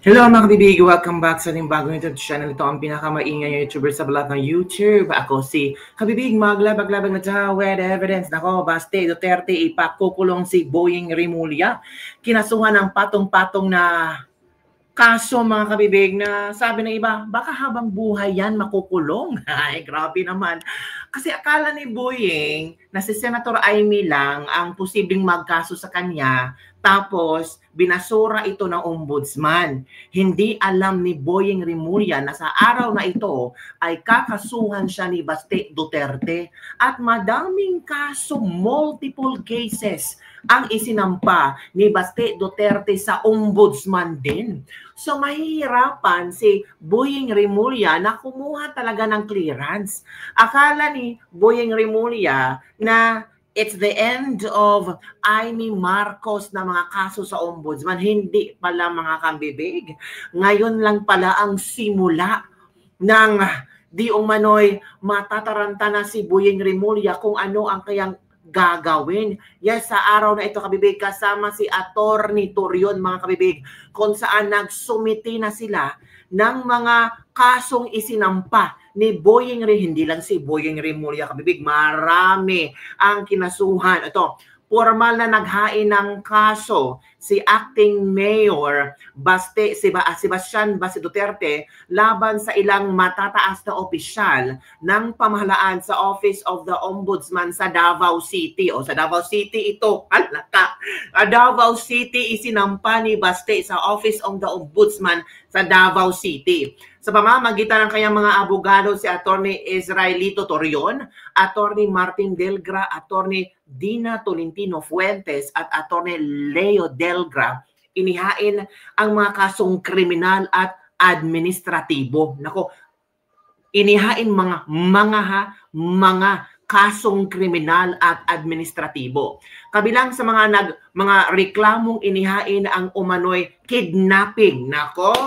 Hello mga kabibig! Welcome back sa ating bagong YouTube channel. Ito ang pinakamaingay na YouTuber sa balat ng YouTube. Ako si Kabibig, maglabag-labag na siya with evidence. Nako, Baste Duterte ipakukulong si Boying Rimulya. Kinasuhan ng patong-patong na kaso mga kabibig na sabi ng iba, baka habang buhay yan makukulong. Ay, grabe naman. Kasi akala ni Boying na si Senator Amy lang ang posibleng magkaso sa kanya, tapos binasura ito ng ombudsman. Hindi alam ni Boying Rimulya na sa araw na ito ay kakasuhan siya ni Baste Duterte at madaming kaso, multiple cases ang isinampa ni Baste Duterte sa ombudsman din. So mahihirapan si Boying Rimulya na kumuha talaga ng clearance. Akala ni Boying Rimulya na it's the end of Amy Marcos na mga kaso sa ombudsman. Hindi pala mga kambibig. Ngayon lang pala ang simula ng di umano'y matataranta na si Boying Rimulya kung ano ang kayang gagawin. Yes, sa araw na ito kabibig, kasama si Attorney Torion mga kabibig, kung saan nagsumiti na sila ng mga kasong isinampa ni Boying Rimulya. Hindi lang si Boying Rimulya kabibig, marami ang kinasuhan. Ito, formal na naghain ng kaso si Acting Mayor Sebastian Baste Duterte laban sa ilang matataas na opisyal ng pamahalaan sa Office of the Ombudsman sa Davao City. O sa Davao City ito, halata. Davao City isinampa ni Baste sa Office of the Ombudsman sa Davao City. Sa pamamagitan ng kanyang mga abogado si Attorney Israelito Torion, Attorney Martin Delgra, Attorney Dina Tolentino Fuentes at Attorney Leo Delgra, inihain ang mga kasong kriminal at administratibo. Nako, inihain mga kasong kriminal at administratibo. Kabilang sa mga reklamong inihain ang umano'y kidnapping. Nako,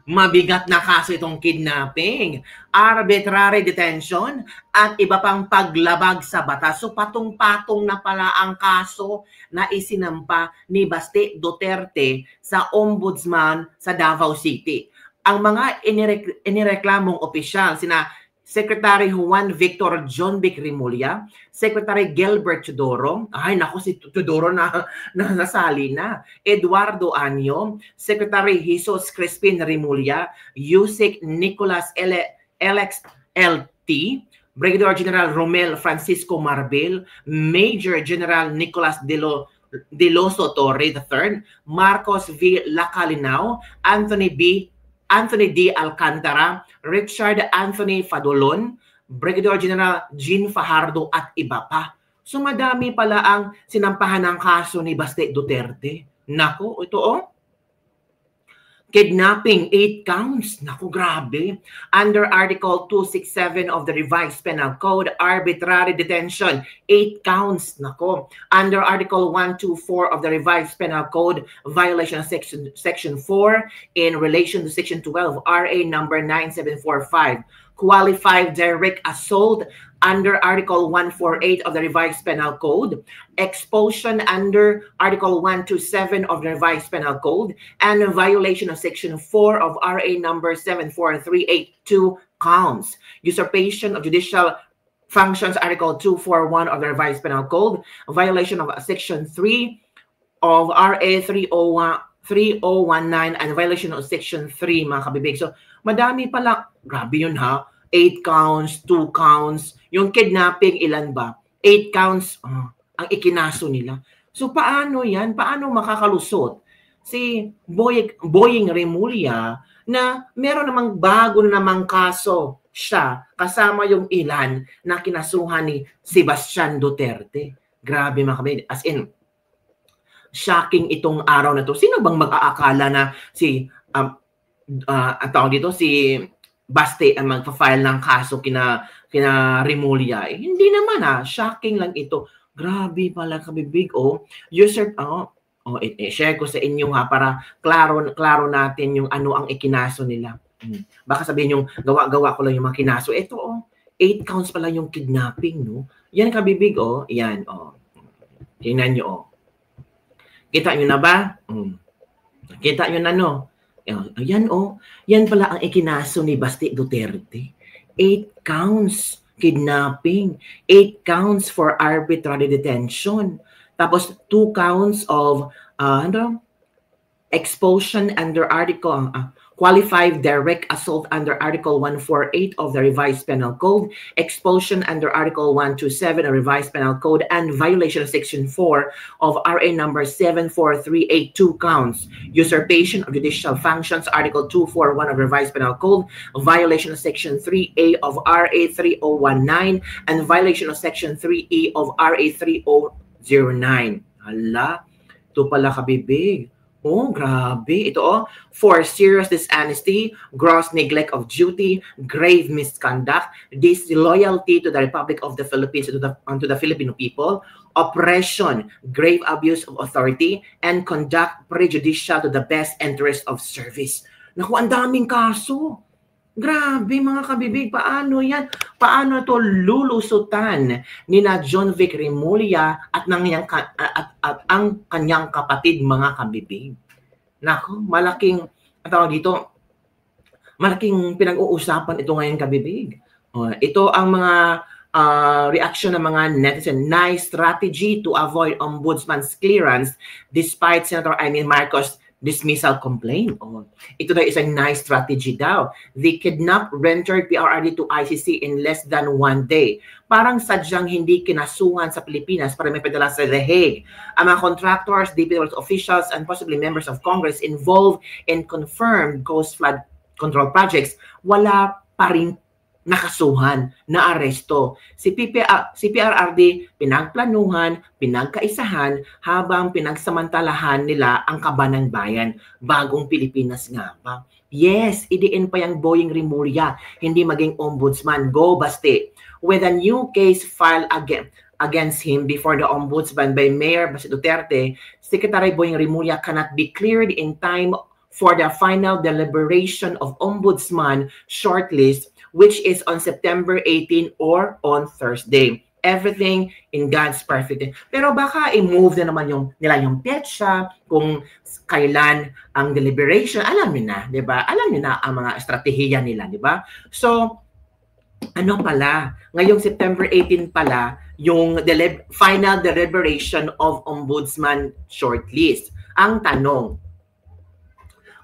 mabigat na kaso itong kidnapping, arbitrary detention, at iba pang paglabag sa batas. So patong-patong na pala ang kaso na isinampa ni Baste Duterte sa ombudsman sa Davao City. Ang mga inireklamong opisyal, sina Secretary Juan Victor John Vic Rimulya, Secretary Gilbert Teodoro, ay nako si Teodoro na nasali na, Eduardo Anyo, Secretary Jesus Crispin Rimulya, Yusek Nicolas Alex LT, Brigadier General Romel Francisco Marbil, Major General Nicolas De Loso Torre III, Marcos V. Lacalinao, Anthony D. Alcantara, Richard Anthony Fadolon, Brigadier General Jean Fajardo at iba pa. So madami pala ang sinampahan ng kaso ni Baste Duterte. Nako, ito kidnapping, 8 counts. Naku, grabe. Under Article 267 of the Revised Penal Code, arbitrary detention, 8 counts. Naku. Under Article 124 of the Revised Penal Code, violation of Section 4 in relation to Section 12, RA number 9745. Qualified direct assault under Article 148 of the Revised Penal Code, expulsion under Article 127 of the Revised Penal Code, and a violation of Section 4 of RA number 74382 counts. Usurpation of judicial functions, Article 241 of the Revised Penal Code, violation of Section 3 of RA 3019, and violation of Section 3, mga kabibig. So, madami pala. Grabe yun ha. 8 counts, 2 counts. Yung kidnapping, ilan ba? 8 counts ang ikinaso nila. So, paano yan? Paano makakalusot si Boying Rimulya na meron namang bago namang kaso siya kasama yung ilan na kinasuhan ni Sebastian Duterte? Grabe mga kabibig. As in, shocking itong araw na to. Sino bang mag-aakala na si si Baste ang magpa-file ng kaso kina Rimulya? Hindi naman shocking lang ito. Grabe pala kabibig. I-share ko sa inyo para klaro natin yung ano ang ikinaso nila. Baka sabihin yung gawa-gawa ko lang yung mga kinaso. Ito 8 counts pala yung kidnapping, no? Yan kabibig, yan, Tingnan nyo, Kita nyo na ba? Kita yun ano? Ayan yan pala ang ikinaso ni Basti Duterte. 8 counts kidnapping, 8 counts for arbitrary detention, tapos 2 counts of expulsion under article qualified direct assault under Article 148 of the Revised Penal Code, expulsion under Article 127 of the Revised Penal Code, and violation of Section 4 of RA number 74382 counts, usurpation of judicial functions, Article 241 of the Revised Penal Code, violation of Section 3A of RA 3019, and violation of Section 3E of RA 3009. Hala, ito pala kabibig. Oh, grabe. Ito for serious dishonesty, gross neglect of duty, grave misconduct, disloyalty to the Republic of the Philippines and to the Filipino people, oppression, grave abuse of authority, and conduct prejudicial to the best interest of service. Naku, ang daming kaso. Grabe mga kabibig, paano yan? Paano ito lulusutan ni na John Vic Remulla at ang kanyang kapatid mga kabibig? Nako, malaking pinag-uusapan ito ngayon kabibig. Ito ang mga reaction ng mga netizen. Nice strategy to avoid ombudsman's clearance despite Senator Amy Marcos dismissal complaint. Ito daw is a nice strategy daw. They kidnapped rendered PRRD to ICC in less than 1 day. Parang sadyang hindi kinasuhan sa Pilipinas para may padala sa The Hague. Ang mga contractors, DPWH officials, and possibly members of Congress involved in confirmed coast flood control projects, wala pa rin nakasuhan, na aresto. Si PRRD pinagplanuhan, pinagkaisahan habang pinagsamantalahan nila ang kaban ng bayan. Bagong Pilipinas nga ba? Yes, idiin pa yung Boying Remulla, hindi maging ombudsman. Go Basti. With a new case filed against him before the ombudsman by Mayor Basti Duterte, Secretary Boying Remulla cannot be cleared in time for the final deliberation of ombudsman shortlist, which is on September 18 or on Thursday. Everything in God's perfect. Pero baka i-move na naman nila yung petsa, kung kailan ang deliberation. Alam niyo na, di ba? Alam niyo na ang mga estratehiya nila, di ba? So, ano pala? Ngayong September 18 pala, yung final deliberation of ombudsman shortlist. Ang tanong,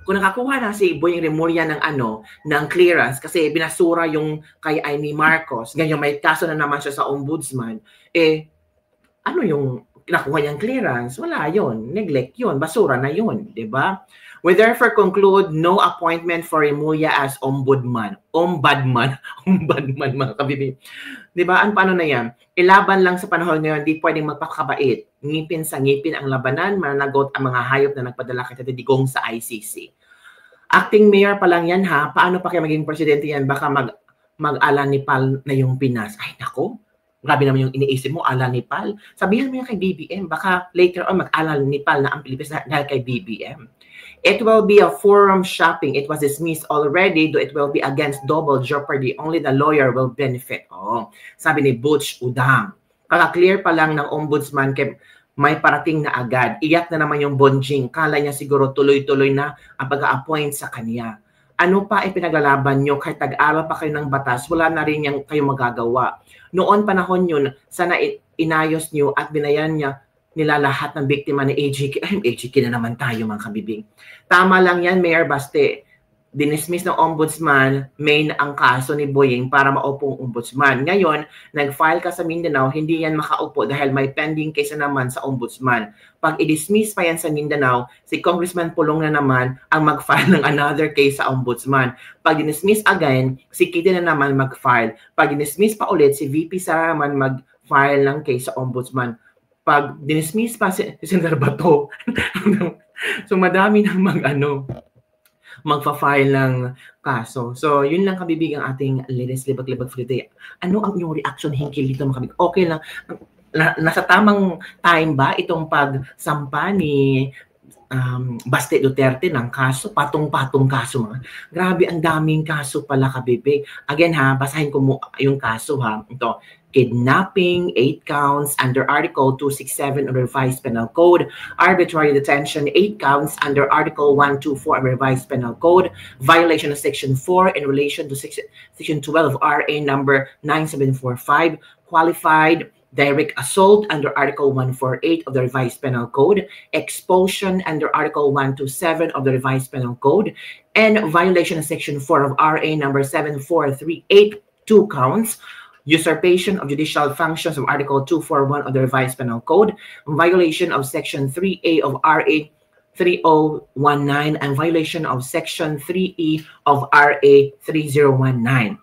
kung nakakuha na si Boying Remulla ng clearance kasi binasura yung kay Amy Marcos, ganyan may kaso na naman siya sa ombudsman, ano yung nakuha niyang clearance? Wala yon, neglect yon, basura na yon, di ba? We therefore conclude no appointment for Remulla as ombudsman mga kabibig. Di ba? Paano na yan? Ilaban lang sa panahon ngayon, di pwedeng magpakabait. Ngipin sa ngipin ang labanan, mananagot ang mga hayop na nagpadala kay Tati Digong sa ICC. Acting mayor pa lang yan ha, paano pa kayo maging presidente yan? Baka mag-alanipal na yung Pinas. Ay nako, grabe naman yung iniisip mo, alanipal. Sabihan mo yan kay BBM, baka later on mag-alanipal na ang Pilipinas dahil kay BBM. It will be a forum shopping. It was dismissed already, though it will be against double jeopardy. Only the lawyer will benefit. Sabi ni Butch Udang. Kaka-clear pa lang ng ombudsman kay may parating na agad. Iyak na naman yung Bonjing. Kala niya siguro tuloy-tuloy na ang pag-a-appoint sa kanya. Ano pa ipinaglalaban nyo? Kahit tag-aral pa kayo ng batas, wala na rin yung kayo magagawa. Noon panahon yun, sana inayos nyo at binayan nila lahat ng biktima ni AGK. Ay, AGK na naman tayo mga kabibing. Tama lang yan, Mayor Baste. Dinismiss ng ombudsman, main ang kaso ni Boying para maupong ombudsman. Ngayon, nag-file ka sa Mindanao, hindi yan makaupo dahil may pending case na naman sa ombudsman. Pag i-dismiss pa yan sa Mindanao, si Congressman Pulong na naman ang mag-file ng another case sa ombudsman. Pag dinismiss again, si Kitty na naman mag-file. Pag dinismiss pa ulit, si VP Sara naman mag-file ng case sa ombudsman. Pag dinismiss pa si Senator Bato, so madami nang magfa-file ng kaso. So, yun lang kabibig ang ating latest libag-libag for today. Ano ang inyong reaction hinggil dito mga kabibig? Okay lang. Nasa tamang time ba itong pagsampa ni Basti Duterte ng kaso? Patong-patong kaso mga. Grabe, ang daming kaso pala kabibig. Again ha, basahin ko mo yung kaso ha. Ito, Kidnapping, 8 counts under Article 267 of the Revised Penal Code. Arbitrary detention, 8 counts under Article 124 of the Revised Penal Code. Violation of Section 4 in relation to Section 12 of RA number 9745. Qualified direct assault under Article 148 of the Revised Penal Code. Expulsion under Article 127 of the Revised Penal Code. And violation of Section 4 of RA number 7438, 2 counts. Usurpation of judicial functions of Article 241 of the Revised Penal Code, violation of Section 3A of RA 3019, and violation of Section 3E of RA 3019.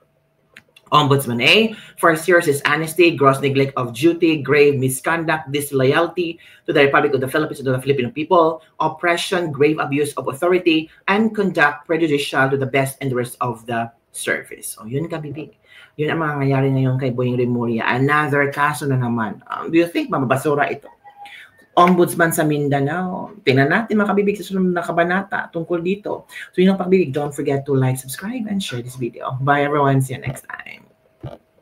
Ombudsman A, for serious dishonesty, gross neglect of duty, grave misconduct, disloyalty to the Republic of the Philippines and to the Filipino people, oppression, grave abuse of authority, and conduct prejudicial to the best interest of the service. So, yun kabibig. Yun ang mangyayari ngayon kay Boying Remulla. Another kaso na naman. Do you think mababasura ito? Ombudsman sa Mindanao. Tingnan natin mga kabibig sa sunod na kabanata tungkol dito. So yun ang pag-ibig. Don't forget to like, subscribe, and share this video. Bye everyone. See you next time.